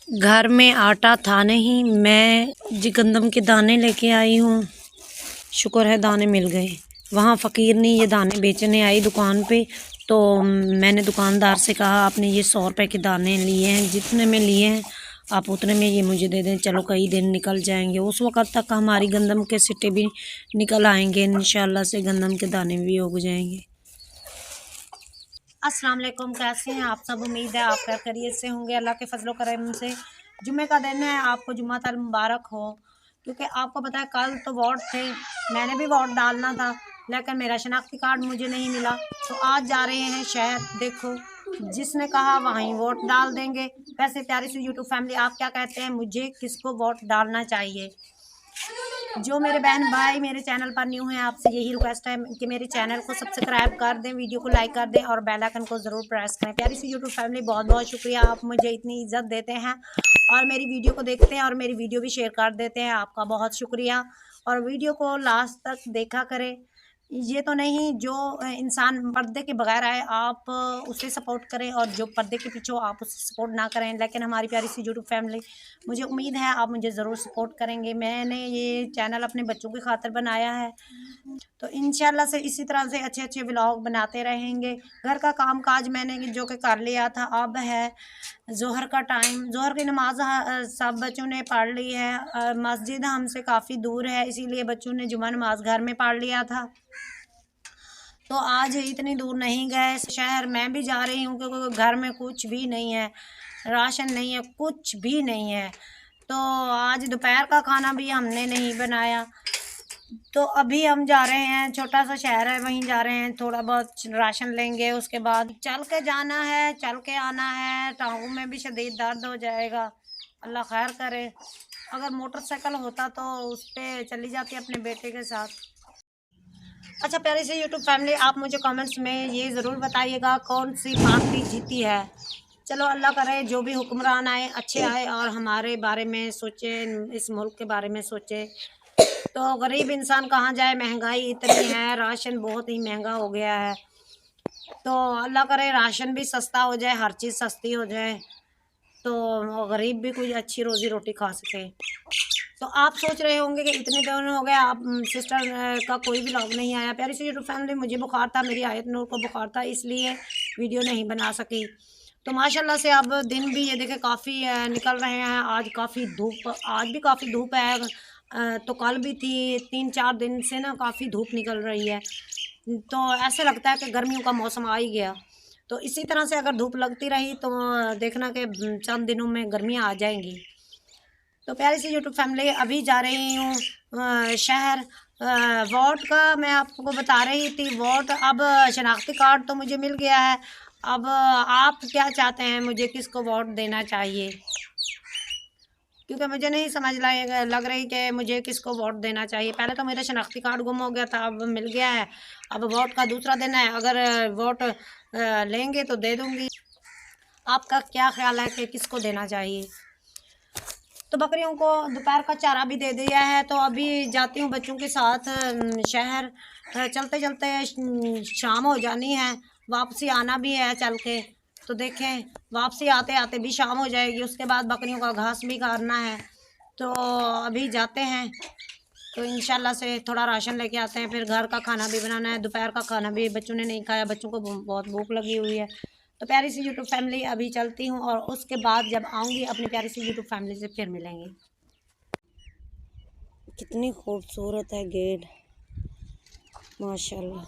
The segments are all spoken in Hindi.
घर में आटा था नहीं, मैं जी गंदम के दाने लेके आई हूँ। शुक्र है दाने मिल गए। वहाँ फ़कीर ने ये दाने बेचने आई दुकान पे, तो मैंने दुकानदार से कहा आपने ये 100 रुपये के दाने लिए हैं, जितने में लिए हैं आप उतने में ये मुझे दे दें। चलो कई दिन निकल जाएंगे, उस वक़्त तक हमारी गंदम के सिट्टे भी निकल आएंगे, इंशाल्लाह से गंदम के दाने भी उग जाएंगे। अस्सलाम वालेकुम, कैसे हैं आप सब? उम्मीद है आप खैरियत से होंगे। अल्लाह के फजलो करम से जुम्मे का दिन है, आपको जुम्मा मुबारक हो। क्योंकि आपको पता है कल तो वोट थे, मैंने भी वोट डालना था, लेकिन मेरा शनाख्ती कार्ड मुझे नहीं मिला। तो आज जा रहे हैं शहर, देखो जिसने कहा वहीं वोट डाल देंगे। वैसे प्यारी सी यूट्यूब फैमिली, आप क्या कहते हैं, मुझे किसको वोट डालना चाहिए? जो मेरे बहन भाई मेरे चैनल पर न्यू हैं, आपसे यही रिक्वेस्ट है कि मेरे चैनल को सब्सक्राइब कर दें, वीडियो को लाइक कर दें और बेल आइकन को ज़रूर प्रेस करें। प्यारी सी यूट्यूब फैमिली, बहुत बहुत शुक्रिया, आप मुझे इतनी इज्जत देते हैं और मेरी वीडियो को देखते हैं और मेरी वीडियो भी शेयर कर देते हैं। आपका बहुत शुक्रिया। और वीडियो को लास्ट तक देखा करें। ये तो नहीं जो इंसान पर्दे के बगैर आए आप उसे सपोर्ट करें, और जो पर्दे के पीछे हो आप उसे सपोर्ट ना करें। लेकिन हमारी प्यारी सी यूट्यूब फैमिली, मुझे उम्मीद है आप मुझे ज़रूर सपोर्ट करेंगे। मैंने ये चैनल अपने बच्चों की खातिर बनाया है, तो इंशाल्लाह से इसी तरह से अच्छे अच्छे व्लॉग बनाते रहेंगे। घर का काम काज मैंने जो कि कर लिया था, अब है ज़ोहर का टाइम। ज़ोहर की नमाज सब बच्चों ने पढ़ ली है। मस्जिद हमसे काफ़ी दूर है, इसीलिए बच्चों ने जुमा नमाज घर में पढ़ लिया था। तो आज इतनी दूर नहीं गए शहर, मैं भी जा रही हूँ क्योंकि घर में कुछ भी नहीं है, राशन नहीं है, कुछ भी नहीं है। तो आज दोपहर का खाना भी हमने नहीं बनाया। तो अभी हम जा रहे हैं, छोटा सा शहर है वहीं जा रहे हैं, थोड़ा बहुत राशन लेंगे, उसके बाद चल के जाना है, चल के आना है। टांगों में भी शदीद दर्द हो जाएगा, अल्लाह खैर करे। अगर मोटरसाइकिल होता तो उस पर चली जाती अपने बेटे के साथ। अच्छा प्यारी सी यूट्यूब फैमिली, आप मुझे कमेंट्स में ये ज़रूर बताइएगा कौन सी पार्टी जीती है। चलो अल्लाह करे जो भी हुक्मरान आए अच्छे आए और हमारे बारे में सोचे, इस मुल्क के बारे में सोचे। तो गरीब इंसान कहाँ जाए, महंगाई इतनी है, राशन बहुत ही महंगा हो गया है। तो अल्लाह करे राशन भी सस्ता हो जाए, हर चीज़ सस्ती हो जाए, तो गरीब भी कोई अच्छी रोज़ी रोटी खा सके। तो आप सोच रहे होंगे कि इतने दिन हो गए आप सिस्टर का कोई भी व्लॉग नहीं आया। प्यारी सी यूट्यूब फैमिली, मुझे बुखार था, मेरी आयत नूर को बुखार था, इसलिए वीडियो नहीं बना सकी। तो माशाल्लाह से अब दिन भी ये देखे काफ़ी निकल रहे हैं। आज काफ़ी धूप, आज भी काफ़ी धूप है। तो कल भी थी, 3-4 दिन से ना काफ़ी धूप निकल रही है। तो ऐसे लगता है कि गर्मियों का मौसम आ ही गया। तो इसी तरह से अगर धूप लगती रही तो देखना कि चंद दिनों में गर्मियाँ आ जाएंगी। तो प्यारी सी यूट्यूब फैमिली, अभी जा रही हूँ शहर। वोट का मैं आपको बता रही थी, वोट अब शनाख्ती कार्ड तो मुझे मिल गया है। अब आप क्या चाहते हैं, मुझे किसको वोट देना चाहिए? क्योंकि मुझे नहीं समझ लग रही कि मुझे किसको वोट देना चाहिए। पहले तो मेरा शनाख्ती कार्ड गुम हो गया था, अब मिल गया है। अब वोट का दूसरा दिन है, अगर वोट लेंगे तो दे दूँगी। आपका क्या ख्याल है कि किसको देना चाहिए? तो बकरियों को दोपहर का चारा भी दे दिया है, तो अभी जाती हूँ बच्चों के साथ शहर। चलते चलते शाम हो जानी है, वापसी आना भी है चल के। तो देखें वापसी आते आते भी शाम हो जाएगी, उसके बाद बकरियों का घास भी काटना है। तो अभी जाते हैं, तो इंशाल्लाह से थोड़ा राशन लेके आते हैं, फिर घर का खाना भी बनाना है। दोपहर का खाना भी बच्चों ने नहीं खाया, बच्चों को बहुत भूख लगी हुई है। तो प्यारी सी यूट्यूब फैमिली, अभी चलती हूँ और उसके बाद जब आऊँगी अपनी प्यारी सी यूट्यूब फैमिली से फिर मिलेंगे। कितनी खूबसूरत है गेट, माशाल्लाह।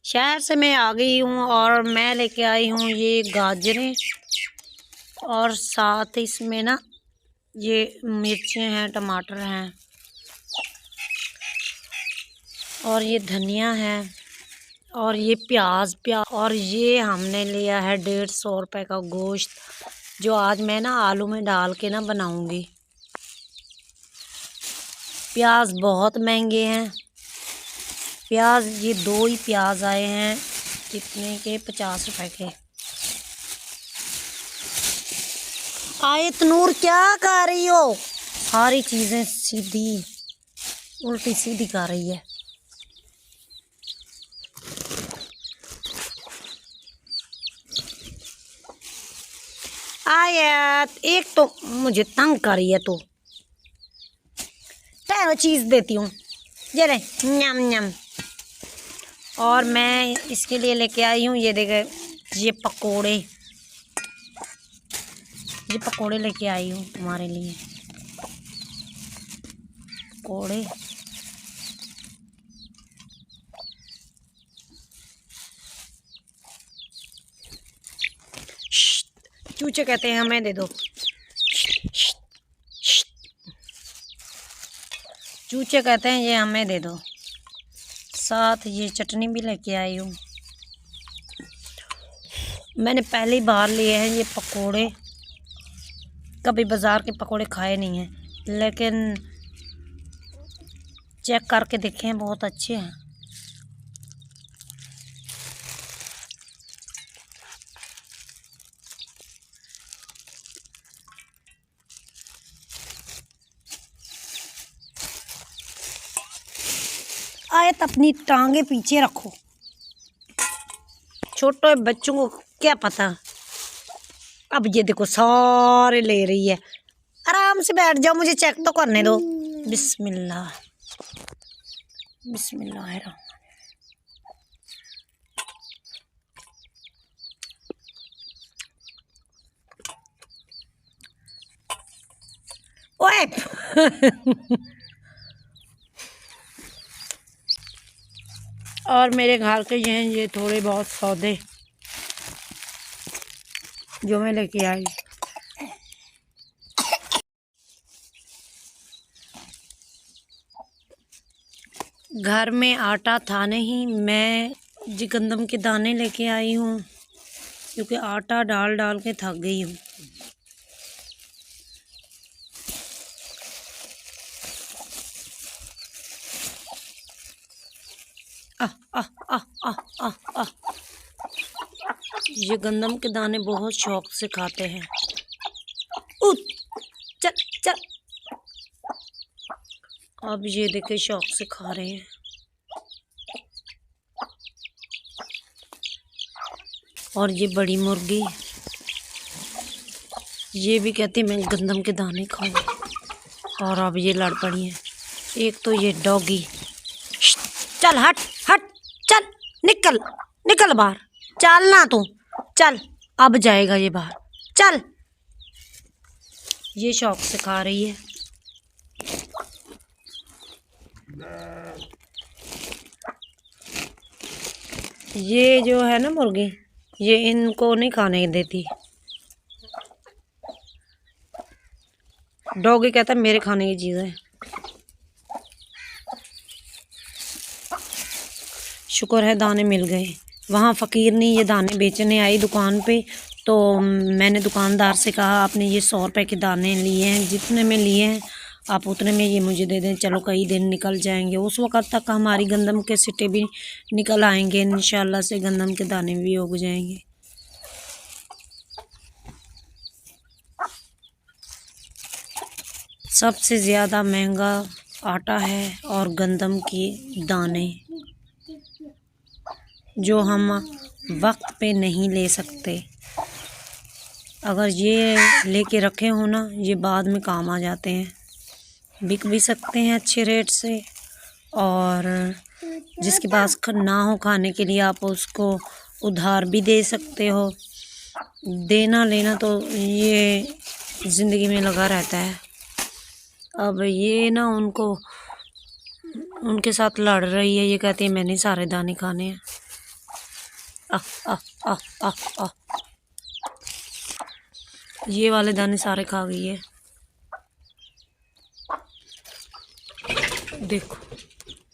शहर से मैं आ गई हूँ और मैं लेके आई हूँ ये गाजरें, और साथ इसमें ना ये मिर्चें हैं, टमाटर हैं। और ये धनिया है और ये प्याज और ये हमने लिया है 150 रुपये का गोश्त, जो आज मैं ना आलू में डाल के ना बनाऊंगी। प्याज बहुत महंगे हैं। प्याज ये 2 ही प्याज आए हैं, कितने के, 50 रुपये के। आयत नूर क्या कर रही हो? सारी चीज़ें सीधी उल्टी सीधी कर रही है। आयत एक तो मुझे तंग कर रही है, तो ठहरो चीज़ देती हूँ, ये ले न्यम न्यम। और मैं इसके लिए लेके आई हूँ, ये देखे, ये पकोड़े लेके आई हूँ तुम्हारे लिए, पकोड़े। चूचे कहते हैं हमें दे दो, चूचे कहते हैं ये हमें दे दो। साथ ये चटनी भी लेके आई हूँ। मैंने पहली बार लिए हैं ये पकोड़े, कभी बाज़ार के पकोड़े खाए नहीं हैं, लेकिन चेक करके देखे हैं, बहुत अच्छे हैं। आयत अपनी टांगे पीछे रखो, छोटे बच्चों को क्या पता। अब ये देखो सारे ले रही है, आराम से बैठ जाओ, मुझे चेक तो करने दो। बिस्मिल्लाह बिस्मिल्लाह। ओए और मेरे घर के ये हैं, ये थोड़े बहुत सौदे जो मैं लेके आई। घर में आटा था नहीं, मैं जी गंदम के दाने लेके आई हूँ, क्योंकि आटा डाल डाल के थक गई हूँ। ये गंदम के दाने बहुत शौक से खाते हैं। चल चल, अब ये देखे शौक से खा रहे हैं। और ये बड़ी मुर्गी, ये भी कहती मैं गंदम के दाने खाऊं। और अब ये लड़ पड़ी है। एक तो ये डॉगी, चल हट हट, चल निकल निकल बाहर, चल ना तू, चल अब जाएगा ये बाहर, चल। ये शौक से खा रही है। ये जो है ना मुर्गी, ये इनको नहीं खाने देती। डॉगी कहता है मेरे खाने की चीज़ है। शुक्र है दाने मिल गए। वहाँ फ़कीर ने ये दाने बेचने आई दुकान पे, तो मैंने दुकानदार से कहा आपने ये 100 रुपये के दाने लिए हैं, जितने में लिए हैं आप उतने में ये मुझे दे दें, चलो कई दिन निकल जाएंगे। उस वक़्त तक हमारी गंदम के सिट्टे भी निकल आएंगे, इंशाल्लाह से गंदम के दाने भी उग जाएंगे। सबसे ज़्यादा महंगा आटा है और गंदम के दाने, जो हम वक्त पे नहीं ले सकते। अगर ये लेके रखे हो ना, ये बाद में काम आ जाते हैं, बिक भी सकते हैं अच्छे रेट से। और जिसके पास ना हो खाने के लिए, आप उसको उधार भी दे सकते हो। देना लेना तो ये ज़िंदगी में लगा रहता है। अब ये ना उनके साथ लड़ रही है, ये कहती है मैंने सारे दाने खाने हैं। ये वाले दाने सारे खा गई है, देखो।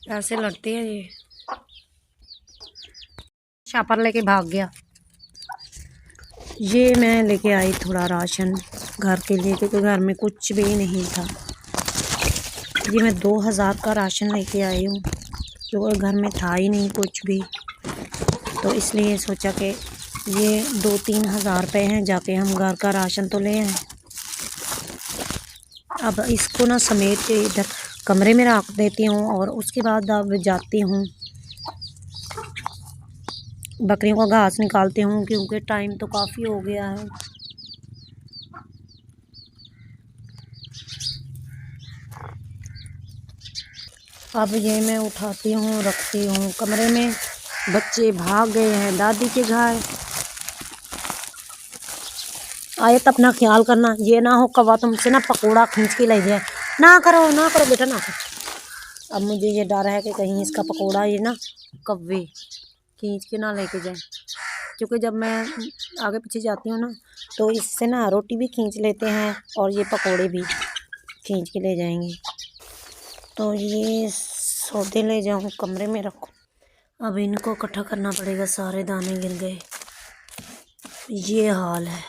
ऐसे लड़ते हैं ये। शापर लेके भाग गया। ये मैं लेके आई थोड़ा राशन घर के लिए, क्योंकि घर में कुछ भी नहीं था। ये मैं 2000 का राशन लेके आई हूँ, क्योंकि घर में था ही नहीं कुछ भी। तो इसलिए सोचा कि ये 2-3 हज़ार रुपये हैं, जाके हम घर का राशन तो ले आए। अब इसको ना समेट के इधर कमरे में रख देती हूँ और उसके बाद अब जाती हूँ बकरियों का घास निकालती हूँ, क्योंकि टाइम तो काफ़ी हो गया है। अब ये मैं उठाती हूँ, रखती हूँ कमरे में। बच्चे भाग गए हैं दादी के घर। आए तो अपना ख्याल करना, ये ना हो कवा तुमसे ना पकोड़ा खींच के ले जाए। ना करो बेटा, ना करो। अब मुझे ये डर है कि कहीं इसका पकोड़ा ये ना कव्वे खींच के ना लेके जाए, क्योंकि जब मैं आगे पीछे जाती हूँ ना तो इससे ना रोटी भी खींच लेते हैं और ये पकोड़े भी खींच के ले जाएंगे। तो ये सौदे ले जाऊँ कमरे में रखूँ। अब इनको इकट्ठा करना पड़ेगा, सारे दाने गिर गए। ये हाल है।